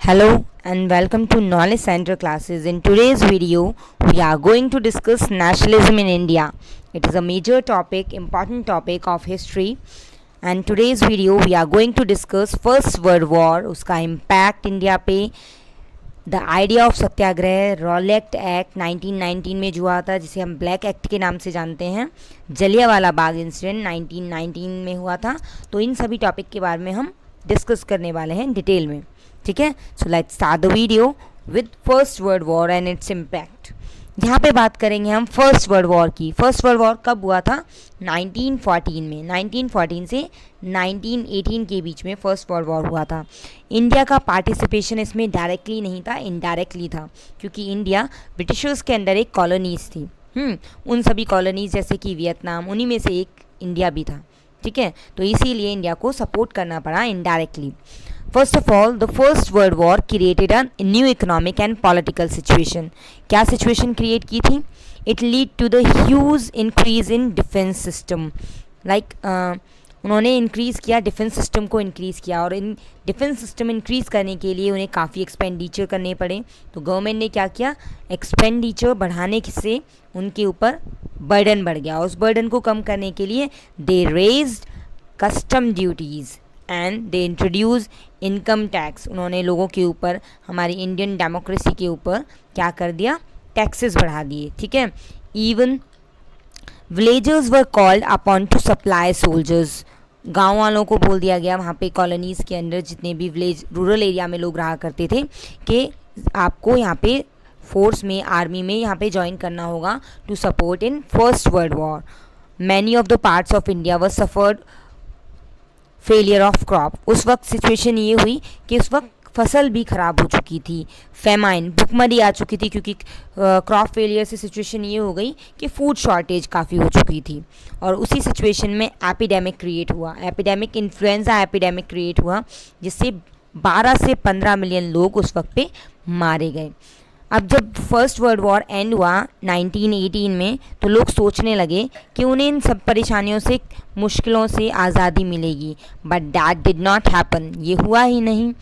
Hello and welcome to Knowledge Center classes. In today's video, we are going to discuss nationalism in India. It is a major topic, important topic of history. And today's video, we are going to discuss First World War, उसका impact India पे, the idea of Satyagraha, Rowlatt act 1919 में जो हुआ था जिसे हम black act के नाम से जानते हैं, जलियांवाला बाग इंसिडेंट 1919 में हुआ था। तो इन सभी टॉपिक के बारे में हम डिस्कस करने वाले हैं डिटेल में, ठीक है। So let's start the video with first world war and its impact. यहाँ पे बात करेंगे हम फर्स्ट वर्ल्ड वॉर की। फर्स्ट वर्ल्ड वॉर कब हुआ था? 1914 में। 1914 से 1918 के बीच में फर्स्ट वर्ल्ड वॉर हुआ था। इंडिया का पार्टिसिपेशन इसमें डायरेक्टली नहीं था, इनडायरेक्टली था, क्योंकि इंडिया ब्रिटिशर्स के अंडर एक कॉलोनीज थी। उन सभी कॉलोनीज जैसे कि वियतनाम, उन्हीं में से एक इंडिया भी था, ठीक है। तो इसीलिए इंडिया को सपोर्ट करना पड़ा indirectly. First of all, the first world war created a new economic and political situation. क्या सिचुएशन क्रिएट की थी? It lead to the huge increase in defence system. उन्होंने इंक्रीज़ किया, डिफेंस सिस्टम को increase किया, और इन डिफेंस सिस्टम इंक्रीज़ करने के लिए उन्हें काफ़ी एक्सपेंडिचर करने पड़े। तो गवर्नमेंट ने क्या किया? एक्सपेंडिचर बढ़ाने से उनके ऊपर बर्डन बढ़ गया। उस बर्डन को कम करने के लिए they raised custom duties and they introduce income tax. उन्होंने लोगों के ऊपर, हमारी इंडियन डेमोक्रेसी के ऊपर क्या कर दिया? टैक्सेस बढ़ा दिए, ठीक है। Even villagers were called upon two supply soldiers. गांव वालों को बोल दिया गया, वहाँ पे कॉलोनीज़ के अंदर जितने भी विलेज, रूरल एरिया में लोग रहा करते थे, कि आपको यहाँ पे फोर्स में, आर्मी में यहाँ पे ज्वाइन करना होगा to support in first world war. Many of the parts of India were suffered failure of crop. उस वक्त सिचुएशन ये हुई कि उस वक्त फसल भी ख़राब हो चुकी थी, फेमाइन, भुखमरी आ चुकी थी, क्योंकि क्रॉप फेलियर से सिचुएशन ये हो गई कि फूड शॉर्टेज काफ़ी हो चुकी थी। और उसी सिचुएशन में एपिडेमिक क्रिएट हुआ, एपिडेमिक, इन्फ्लुएंजा एपिडेमिक क्रिएट हुआ, जिससे 12 से 15 मिलियन लोग उस वक्त पे मारे गए। अब जब फर्स्ट वर्ल्ड वॉर एंड हुआ 1918 में, तो लोग सोचने लगे कि उन्हें इन सब परेशानियों से, मुश्किलों से आज़ादी मिलेगी, but that did not happen. ये हुआ ही नहीं।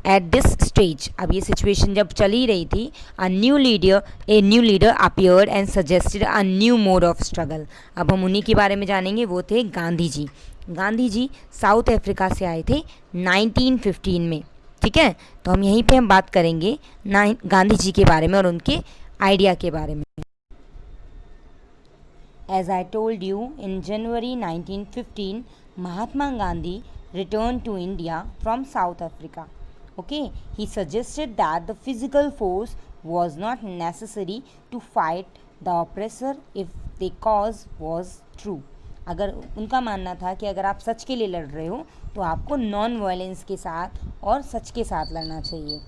एट दिस स्टेज, अब ये सिचुएशन जब चली रही थी, a new leader appeared and suggested a new mode of struggle. अब हम उन्हीं के बारे में जानेंगे, वो थे गांधी जी। गांधी जी साउथ अफ्रीका से आए थे 1915 में, ठीक है। तो हम यहीं पे हम बात करेंगे गांधी जी के बारे में और उनके आइडिया के बारे में। As I told you, in January 1915 Mahatma Gandhi returned to India from South Africa. Okay, he suggested that the physical force was not necessary to fight the oppressor if the cause was true. अगर उनका मानना था कि अगर आप सच के लिए लड़ रहे हो तो आपको नॉन वायलेंस के साथ और सच के साथ लड़ना चाहिए,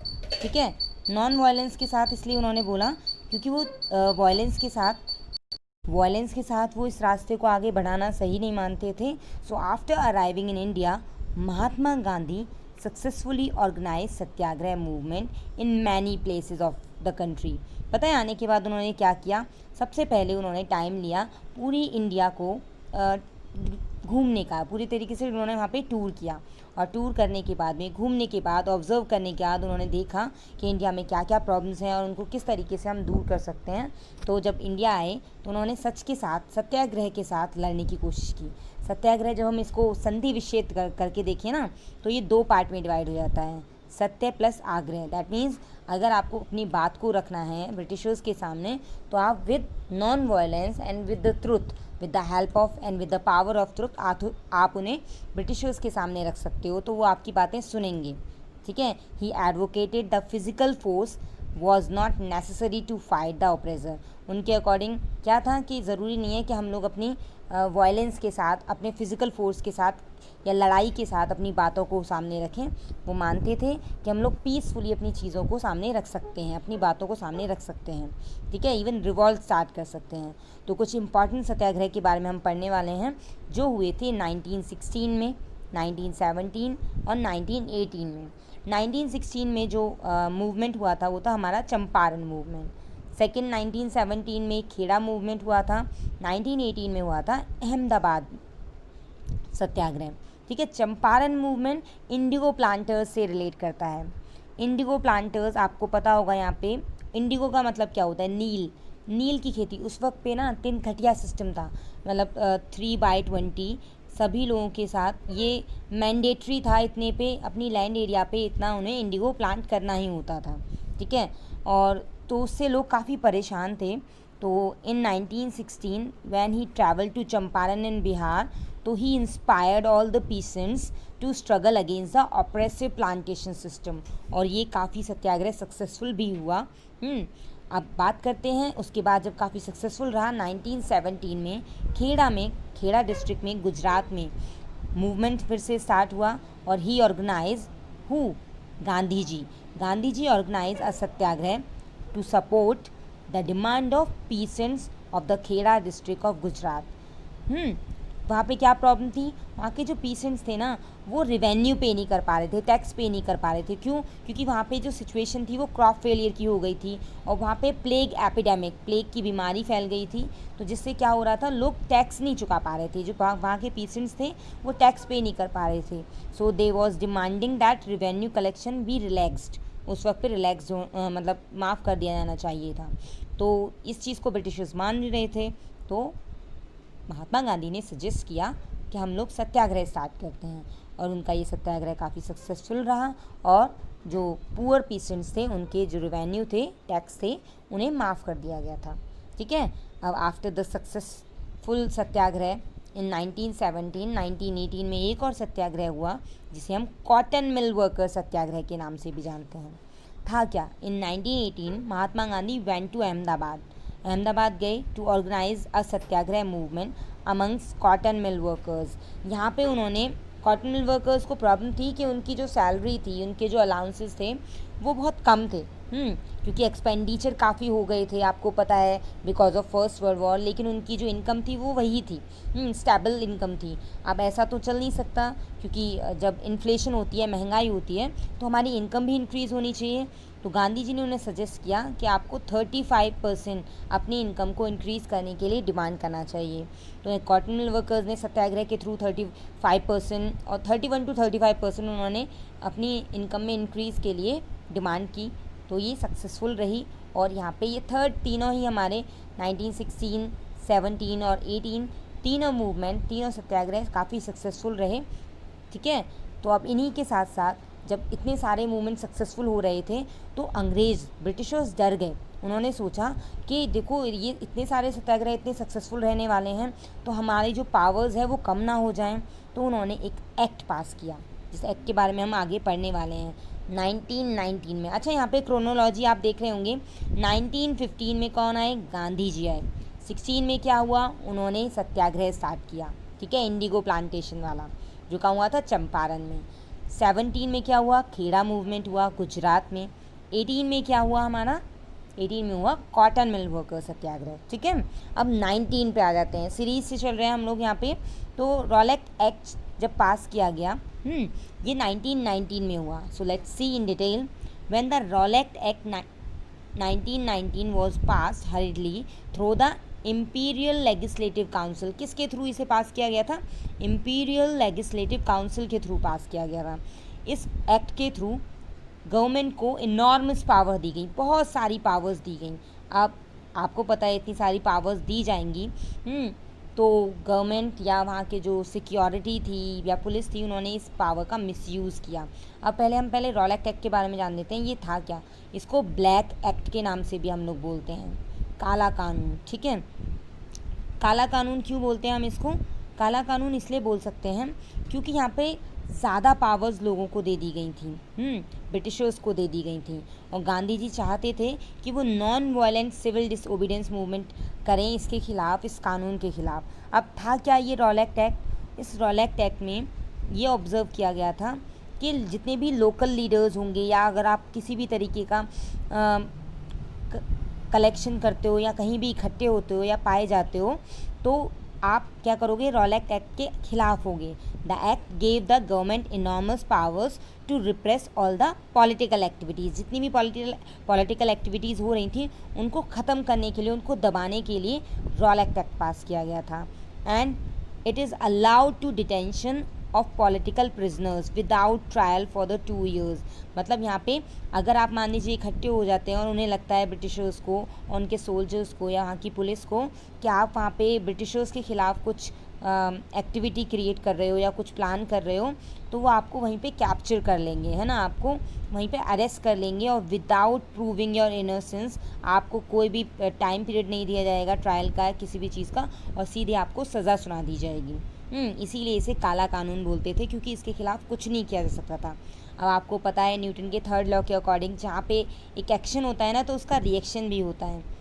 ठीक है। नॉन वायलेंस के साथ इसलिए उन्होंने बोला क्योंकि वो वायलेंस के साथ वो इस रास्ते को आगे बढ़ाना सही नहीं मानते थे। So after arriving in India, Mahatma Gandhi successfully organise satyagraha movement in many places of the country. पता है, आने के बाद उन्होंने क्या किया? सबसे पहले उन्होंने टाइम लिया पूरी इंडिया को घूमने का। पूरी तरीके से उन्होंने वहाँ पे टूर किया, और टूर करने के बाद में, घूमने के बाद, ऑब्जर्व करने के बाद उन्होंने देखा कि इंडिया में क्या क्या प्रॉब्लम्स हैं और उनको किस तरीके से हम दूर कर सकते हैं। तो जब इंडिया आए तो उन्होंने सच के साथ, सत्याग्रह के साथ लड़ने की कोशिश की। सत्याग्रह, जब हम इसको संधि विच्छेद करके देखें ना, तो ये 2 पार्ट में डिवाइड हो जाता है, सत्य प्लस आग्रह। दैट मीन्स अगर आपको अपनी बात को रखना है ब्रिटिशर्स के सामने, तो आप with non violence and with the truth, with the help of and with the power of truth, आप उन्हें ब्रिटिशर्स के सामने रख सकते हो, तो वो आपकी बातें सुनेंगे, ठीक है। He advocated the physical force was not necessary to fight the oppressor. उनके अकॉर्डिंग क्या था कि ज़रूरी नहीं है कि हम लोग अपनी वायलेंस के साथ, अपने फिज़िकल फोर्स के साथ या लड़ाई के साथ अपनी बातों को सामने रखें। वो मानते थे कि हम लोग पीसफुली अपनी चीज़ों को सामने रख सकते हैं, अपनी बातों को सामने रख सकते हैं, ठीक है। इवन रिवॉल्ट स्टार्ट कर सकते हैं। तो कुछ इंपॉर्टेंट सत्याग्रह के बारे में हम पढ़ने वाले हैं जो हुए थे 1916 में, 1917 और 1918 में। 1916 में जो मूवमेंट हुआ था वो था हमारा चंपारण मूवमेंट। सेकेंड 1917 में खेड़ा मूवमेंट हुआ था। 1918 में हुआ था अहमदाबाद सत्याग्रह, ठीक है। चंपारण मूवमेंट इंडिगो प्लांटर्स से रिलेट करता है। इंडिगो प्लांटर्स, आपको पता होगा यहाँ पे इंडिगो का मतलब क्या होता है, नील, नील की खेती। उस वक्त पे ना 3 खटिया सिस्टम था, मतलब 3/20 सभी लोगों के साथ ये मैंडेटरी था, इतने पे अपनी लैंड एरिया पे इतना उन्हें इंडिगो प्लांट करना ही होता था, ठीक है। और तो उससे लोग काफ़ी परेशान थे। तो in 1916 when he travel to Champaran in Bihar, तो he inspired all the peasants to struggle against the oppressive plantation system, और ये काफ़ी सत्याग्रह सक्सेसफुल भी हुआ। अब बात करते हैं उसके बाद जब काफ़ी सक्सेसफुल रहा 1917 में खेड़ा डिस्ट्रिक्ट में गुजरात में मूवमेंट फिर से स्टार्ट हुआ, और he organise who Gandhi ji organise a satyagraha to support the demand of peasants of the Kheda district of Gujarat. वहाँ पे क्या प्रॉब्लम थी, वहाँ के जो पीसेंट्स थे ना वो रिवेन्यू पे नहीं कर पा रहे थे, टैक्स पे नहीं कर पा रहे थे। क्यों? क्योंकि वहाँ पे जो सिचुएशन थी वो क्रॉप फेलियर की हो गई थी, और वहाँ पे प्लेग की बीमारी फैल गई थी। तो जिससे क्या हो रहा था, लोग टैक्स नहीं चुका पा रहे थे, जो वहाँ के पीसेंट्स थे वो टैक्स पे नहीं कर पा रहे थे। So they was demanding that revenue collection be relaxed, उस वक्त पे रिलैक्स मतलब माफ़ कर दिया जाना चाहिए था। तो इस चीज़ को ब्रिटिशर्स मान नहीं रहे थे, तो महात्मा गांधी ने सजेस्ट किया कि हम लोग सत्याग्रह स्टार्ट करते हैं, और उनका ये सत्याग्रह काफ़ी सक्सेसफुल रहा, और जो पुअर पीसेंट्स थे उनके जो रेवेन्यू थे, टैक्स थे, उन्हें माफ़ कर दिया गया था, ठीक है। अब आफ्टर द सक्सेसफुल सत्याग्रह इन 1918 में एक और सत्याग्रह हुआ जिसे हम कॉटन मिल वर्कर सत्याग्रह के नाम से भी जानते हैं। था क्या, in 1918 Mahatma Gandhi went to Ahmedabad गए to organise a satyagraha movement amongst cotton mill workers. यहाँ पे उन्होंने कॉटन मिल वर्कर्स को प्रॉब्लम थी कि उनकी जो सैलरी थी, उनके जो अलाउंसेस थे वो बहुत कम थे, क्योंकि एक्सपेंडिचर काफ़ी हो गए थे, आपको पता है, because of first world war. लेकिन उनकी जो इनकम थी वो वही थी, स्टेबल इनकम थी। अब ऐसा तो चल नहीं सकता, क्योंकि जब इन्फ्लेशन होती है, महंगाई होती है, तो हमारी इनकम भी इंक्रीज़ होनी चाहिए। तो गांधी जी ने उन्हें सजेस्ट किया कि आपको 35% अपनी इनकम को इंक्रीज़ करने के लिए डिमांड करना चाहिए। तो कॉटन मिल वर्कर्स ने सत्याग्रह के थ्रू 35% और 31 to 35% उन्होंने अपनी इनकम में इंक्रीज़ के लिए डिमांड की। तो ये सक्सेसफुल रही, और यहाँ पे ये तीनों ही हमारे 1916, 17 और 18 तीनों मूवमेंट, तीनों सत्याग्रह काफ़ी सक्सेसफुल रहे, ठीक है। तो अब इन्हीं के साथ साथ जब इतने सारे मूवमेंट सक्सेसफुल हो रहे थे, तो ब्रिटिशर्स डर गए। उन्होंने सोचा कि देखो ये इतने सारे सत्याग्रह इतने सक्सेसफुल रहने वाले हैं, तो हमारी जो पावर्स है वो कम ना हो जाएं। तो उन्होंने एक एक्ट पास किया, जिस एक्ट के बारे में हम आगे पढ़ने वाले हैं 1919 में। अच्छा, यहाँ पे क्रोनोलॉजी आप देख रहे होंगे। 1915 में कौन आए? गांधी जी आए। 16 में क्या हुआ? उन्होंने सत्याग्रह स्टार्ट किया, ठीक है, इंडिगो प्लांटेशन वाला, जो कहाँ हुआ था? चंपारण में। 17 में क्या हुआ? खेड़ा मूवमेंट हुआ गुजरात में। 18 में क्या हुआ हमारा? 18 में हुआ कॉटन मिल वर्कर सत्याग्रह, ठीक है। अब 19 पे आ जाते हैं, सीरीज से चल रहे हैं हम लोग यहाँ पे। तो रॉलेट एक्ट जब पास किया गया, ये 1919 में हुआ। So let's see in detail. When the Rowlatt act 1919 was pass हरिडली through the imperial legislative council. किसके थ्रू इसे पास किया गया था? इम्पीरियल लेजिस्लेटिव काउंसिल के थ्रू पास किया गया था। इस एक्ट के थ्रू गवर्नमेंट को इनॉर्मस पावर दी गई, बहुत सारी पावर्स दी गई। अब आपको पता है इतनी सारी पावर्स दी जाएंगी, तो गवर्नमेंट या वहाँ के जो सिक्योरिटी थी या पुलिस थी, उन्होंने इस पावर का मिसयूज़ किया। अब पहले रॉलेट एक्ट के बारे में जान लेते हैं। ये था क्या? इसको ब्लैक एक्ट के नाम से भी हम लोग बोलते हैं, काला कानून, ठीक है। काला कानून क्यों बोलते हैं हम इसको? काला कानून इसलिए बोल सकते हैं क्योंकि यहाँ पे ज़्यादा पावर्स लोगों को दे दी गई थी, ब्रिटिशर्स को दे दी गई थी। और गांधी जी चाहते थे कि वो non violent civil disobedience movement करें इसके खिलाफ, इस कानून के खिलाफ। अब था क्या ये रॉलेट एक्ट? इस रॉलेट एक्ट में ये ऑब्ज़र्व किया गया था कि जितने भी लोकल लीडर्स होंगे, या अगर आप किसी भी तरीके का कलेक्शन करते हो या कहीं भी इकट्ठे होते हो या पाए जाते हो, तो आप क्या करोगे? रॉलेट एक्ट के खिलाफ होगे। The act gave the government enormous powers to repress all the political activities. जितनी भी पॉलिटिकल एक्टिविटीज़ हो रही थी उनको ख़त्म करने के लिए, उनको दबाने के लिए रॉलेट एक्ट पास किया गया था। And it is allowed to detention of political prisoners without trial for the 2 years। मतलब यहाँ पे अगर आप मान लीजिए इकट्ठे हो जाते हैं और उन्हें लगता है ब्रिटिशर्स को और उनके सोल्जर्स को या वहाँ की पुलिस को कि आप वहाँ पे ब्रिटिशर्स के ख़िलाफ़ कुछ एक्टिविटी क्रिएट कर रहे हो या कुछ प्लान कर रहे हो, तो वो आपको वहीं पे कैप्चर कर लेंगे, है ना, आपको वहीं पे अरेस्ट कर लेंगे और विदाउट प्रूविंग योर इनोसेंस आपको कोई भी टाइम पीरियड नहीं दिया जाएगा ट्रायल का किसी भी चीज़ का और सीधे आपको सज़ा सुना दी जाएगी। इसीलिए इसे काला कानून बोलते थे, क्योंकि इसके खिलाफ कुछ नहीं किया जा सकता था। अब आपको पता है न्यूटन के 3rd लॉ के अकॉर्डिंग जहाँ पे एक एक्शन होता है ना, तो उसका रिएक्शन भी होता है।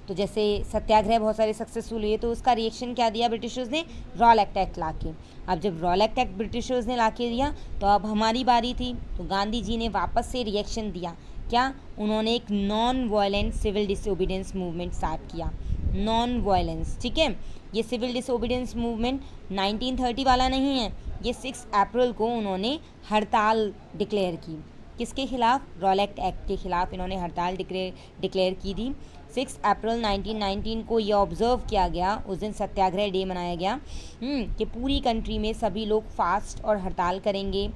तो जैसे सत्याग्रह बहुत सारे सक्सेसफुल हुए, तो उसका रिएक्शन क्या दिया ब्रिटिशर्स ने? रॉलेट एक्ट ला के। अब जब रॉलेट एक्ट ब्रिटिशर्स ने ला के दिया तो अब हमारी बारी थी, तो गांधी जी ने वापस से रिएक्शन दिया। क्या? उन्होंने एक non violent civil disobedience movement start किया। नॉन वायलेंस, ठीक है। ये सिविल डिसोबीडियंस मूवमेंट 1930 वाला नहीं है, ये 6 अप्रैल को उन्होंने हड़ताल डिक्लेयर की। किसके खिलाफ? रॉलेट एक्ट के खिलाफ इन्होंने हड़ताल डिक्लेयर की थी। 6 अप्रैल 1919 को ये ऑब्ज़र्व किया गया, उस दिन सत्याग्रह डे मनाया गया कि पूरी कंट्री में सभी लोग फास्ट और हड़ताल करेंगे।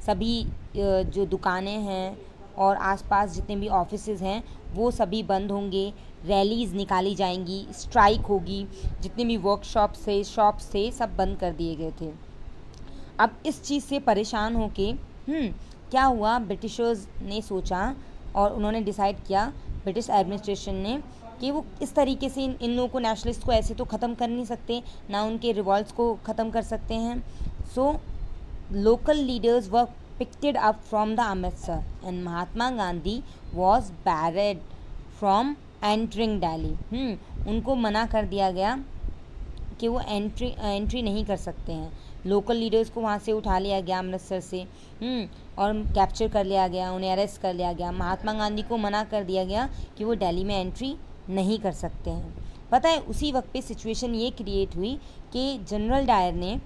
सभी जो दुकानें हैं और आसपास जितने भी ऑफिसेज हैं वो सभी बंद होंगे, रैलीज़ निकाली जाएंगी, स्ट्राइक होगी, जितने भी वर्कशॉप्स थे, शॉप्स थे, सब बंद कर दिए गए थे। अब इस चीज़ से परेशान होके क्या हुआ, ब्रिटिशर्स ने सोचा और उन्होंने डिसाइड किया, ब्रिटिश एडमिनिस्ट्रेशन ने, कि वो इस तरीके से इन लोगों को, नेशनलिस्ट को ऐसे तो ख़त्म कर नहीं सकते, ना उनके रिवॉल्ट्स को ख़त्म कर सकते हैं। So local leaders were picked up from the Amritsar and Mahatma Gandhi was barred from entering Delhi. उनको मना कर दिया गया कि वो एंट्री नहीं कर सकते हैं। लोकल लीडर्स को वहाँ से उठा लिया गया अमृतसर से और कैप्चर कर लिया गया, उन्हें अरेस्ट कर लिया गया। महात्मा गांधी को मना कर दिया गया कि वो दिल्ली में एंट्री नहीं कर सकते हैं। पता है उसी वक्त पे सिचुएशन ये क्रिएट हुई कि जनरल डायर ने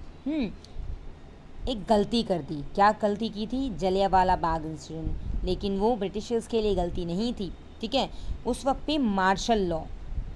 एक गलती कर दी। क्या गलती की थी? जलियांवाला बाग इंसिडेंट। लेकिन वो ब्रिटिशर्स के लिए गलती नहीं थी, ठीक है। उस वक्त पे मार्शल लॉ,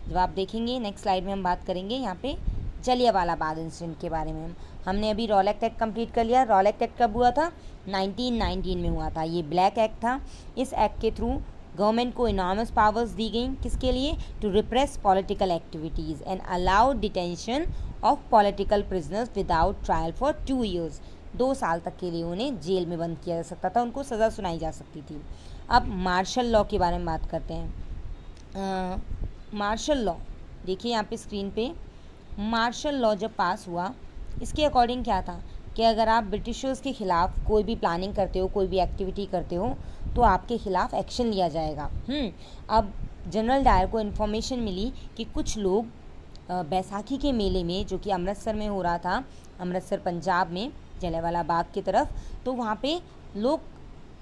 जब आप देखेंगे नेक्स्ट स्लाइड में हम बात करेंगे यहाँ पे जलियांवाला बाग इंसिडेंट के बारे में। हमने अभी रॉलेट एक्ट कंप्लीट कर लिया। रॉलेट एक्ट कब हुआ था? 1919 में हुआ था। ये ब्लैक एक्ट था। इस एक्ट के थ्रू गवर्नमेंट को इनॉर्मस पावर्स दी गई। किसके लिए? To repress political activities and allow detention of political prisoners without trial for 2 years। 2 साल तक के लिए उन्हें जेल में बंद किया जा सकता था, उनको सज़ा सुनाई जा सकती थी। अब मार्शल लॉ के बारे में बात करते हैं। मार्शल लॉ देखिए यहाँ पे स्क्रीन पे। मार्शल लॉ जब पास हुआ, इसके अकॉर्डिंग क्या था कि अगर आप ब्रिटिशर्स के ख़िलाफ़ कोई भी प्लानिंग करते हो, कोई भी एक्टिविटी करते हो, तो आपके ख़िलाफ़ एक्शन लिया जाएगा। अब जनरल डायर को इन्फॉर्मेशन मिली कि कुछ लोग बैसाखी के मेले में, जो कि अमृतसर में हो रहा था, अमृतसर पंजाब में जलियांवाला बाग की तरफ, तो वहाँ पे लोग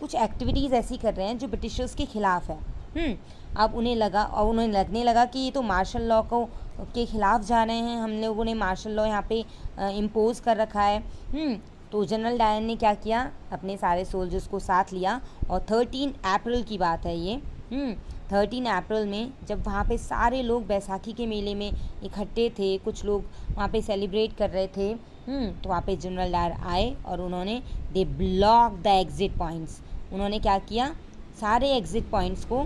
कुछ एक्टिविटीज़ ऐसी कर रहे हैं जो ब्रिटिशर्स के ख़िलाफ़ है। अब उन्हें लगने लगा कि ये तो मार्शल लॉ को के ख़िलाफ़ जा रहे हैं, हम लोगों ने मार्शल लॉ यहाँ पे इम्पोज़ कर रखा है। तो जनरल डायर ने क्या किया, अपने सारे सोल्जर्स को साथ लिया और 13 अप्रैल की बात है ये। 13 अप्रैल में जब वहाँ पे सारे लोग बैसाखी के मेले में इकट्ठे थे, कुछ लोग वहाँ पे सेलिब्रेट कर रहे थे, तो वहाँ पे जनरल डायर आए और उन्होंने they block the exit points. उन्होंने क्या किया, सारे एग्ज़िट पॉइंट्स को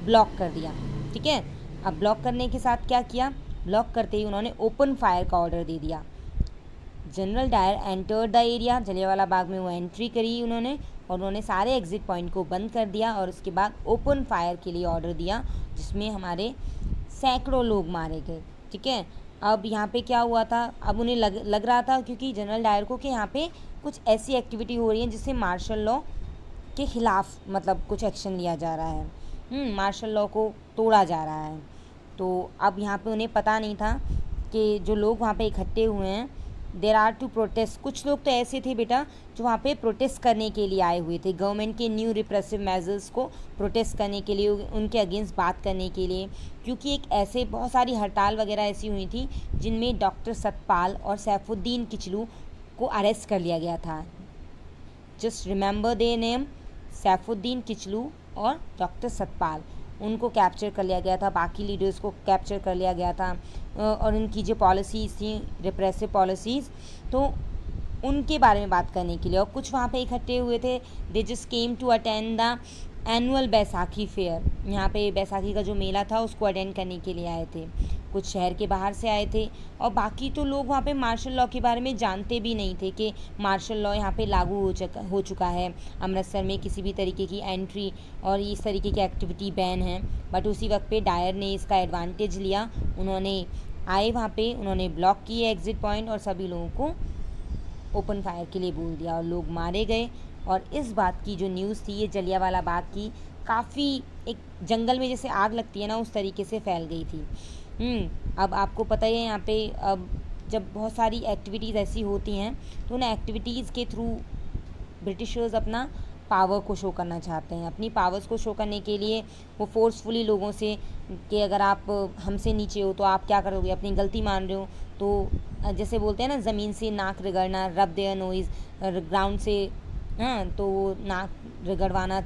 ब्लॉक कर दिया, ठीक है। अब ब्लॉक करने के साथ क्या किया, ब्लॉक करते ही उन्होंने ओपन फायर का ऑर्डर दे दिया। General Dyer enter the area, Jallianwala Bagh में वो एंट्री करी उन्होंने और उन्होंने सारे एग्ज़िट पॉइंट को बंद कर दिया और उसके बाद ओपन फायर के लिए ऑर्डर दिया, जिसमें हमारे सैकड़ों लोग मारे गए, ठीक है। अब यहाँ पे क्या हुआ था, अब उन्हें लग रहा था, क्योंकि जनरल डायर को, कि यहाँ पे कुछ ऐसी एक्टिविटी हो रही है जिससे मार्शल लॉ के ख़िलाफ़ मतलब कुछ एक्शन लिया जा रहा है, मार्शल लॉ को तोड़ा जा रहा है। तो अब यहाँ पे उन्हें पता नहीं था कि जो लोग वहाँ पे इकट्ठे हुए हैं, देर आर टू प्रोटेस्ट। कुछ लोग तो ऐसे थे बेटा जो वहाँ पे प्रोटेस्ट करने के लिए आए हुए थे, गवर्नमेंट के न्यू रिप्रेसिव मेजर्स को प्रोटेस्ट करने के लिए, उनके अगेंस्ट बात करने के लिए, क्योंकि एक ऐसे बहुत सारी हड़ताल वगैरह ऐसी हुई थी जिनमें डॉक्टर सतपाल और सैफुद्दीन किचलू को अरेस्ट कर लिया गया था। Just remember their name, Saifuddin Kitchlew और डॉक्टर सतपाल, उनको कैप्चर कर लिया गया था, बाकी लीडर्स को कैप्चर कर लिया गया था। और उनकी जो पॉलिसीज़ थी, रिप्रेसिव पॉलिसीज़, तो उनके बारे में बात करने के लिए। और कुछ वहाँ पे इकट्ठे हुए थे, they just came to attend the annual Baisakhi fair. यहाँ पे बैसाखी का जो मेला था उसको अटेंड करने के लिए आए थे। कुछ शहर के बाहर से आए थे, और बाकी तो लोग वहाँ पे मार्शल लॉ के बारे में जानते भी नहीं थे कि मार्शल लॉ यहाँ पे लागू हो चुका है। अमृतसर में किसी भी तरीके की एंट्री और इस तरीके की एक्टिविटी बैन है। बट उसी वक्त पे डायर ने इसका एडवांटेज लिया। उन्होंने आए वहाँ पे, उन्होंने ब्लॉक किए एग्ज़िट पॉइंट और सभी लोगों को ओपन फायर के लिए बोल दिया, और लोग मारे गए। और इस बात की जो न्यूज़ थी, ये जलियांवाला बाग की, काफ़ी एक जंगल में जैसे आग लगती है ना, उस तरीके से फैल गई थी। अब आपको पता ही है, यहाँ पे अब जब बहुत सारी एक्टिविटीज़ ऐसी होती हैं तो उन एक्टिविटीज़ के थ्रू ब्रिटिशर्स अपना पावर को शो करना चाहते हैं। अपनी पावर्स को शो करने के लिए वो फोर्सफुली लोगों से कि अगर आप हमसे नीचे हो तो आप क्या करोगे, अपनी गलती मान रहे हो तो जैसे बोलते हैं ना, ज़मीन से नाक रगड़ना, रब देयर नोइज़, ग्राउंड से तो नाक रगड़वाना,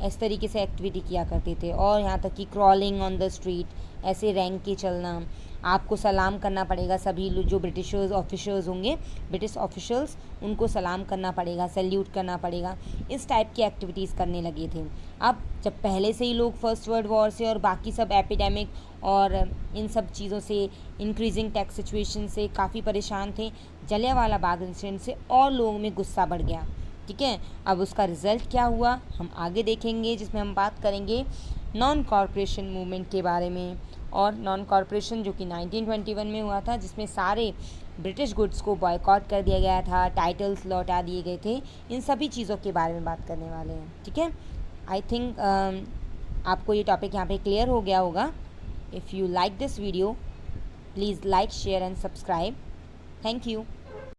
इस तरीके से एक्टिविटी किया करते थे। और यहाँ तक कि क्रॉलिंग ऑन द स्ट्रीट, ऐसे रैंक के चलना, आपको सलाम करना पड़ेगा। सभी जो ब्रिटिशर्स ऑफिसर्स होंगे, ब्रिटिश ऑफिशियल्स, उनको सलाम करना पड़ेगा, सैल्यूट करना पड़ेगा। इस टाइप की एक्टिविटीज़ करने लगे थे। अब जब पहले से ही लोग फर्स्ट वर्ल्ड वॉर से और बाकी सब एपिडेमिक और इन सब चीज़ों से, इंक्रीजिंग टैक्स सिचुएशन से काफ़ी परेशान थे, जलियांवाला बाग इंसिडेंट से और लोगों में गुस्सा बढ़ गया। ठीक है, अब उसका रिज़ल्ट क्या हुआ हम आगे देखेंगे, जिसमें हम बात करेंगे नॉन कॉरपोरेशन मूवमेंट के बारे में। और नॉन कॉरपोरेशन जो कि 1921 में हुआ था, जिसमें सारे ब्रिटिश गुड्स को बॉयकॉट कर दिया गया था, टाइटल्स लौटा दिए गए थे। इन सभी चीज़ों के बारे में बात करने वाले हैं। ठीक है, आई थिंक आपको ये टॉपिक यहाँ पे क्लियर हो गया होगा। If you like this video, please like, share and subscribe. Thank you.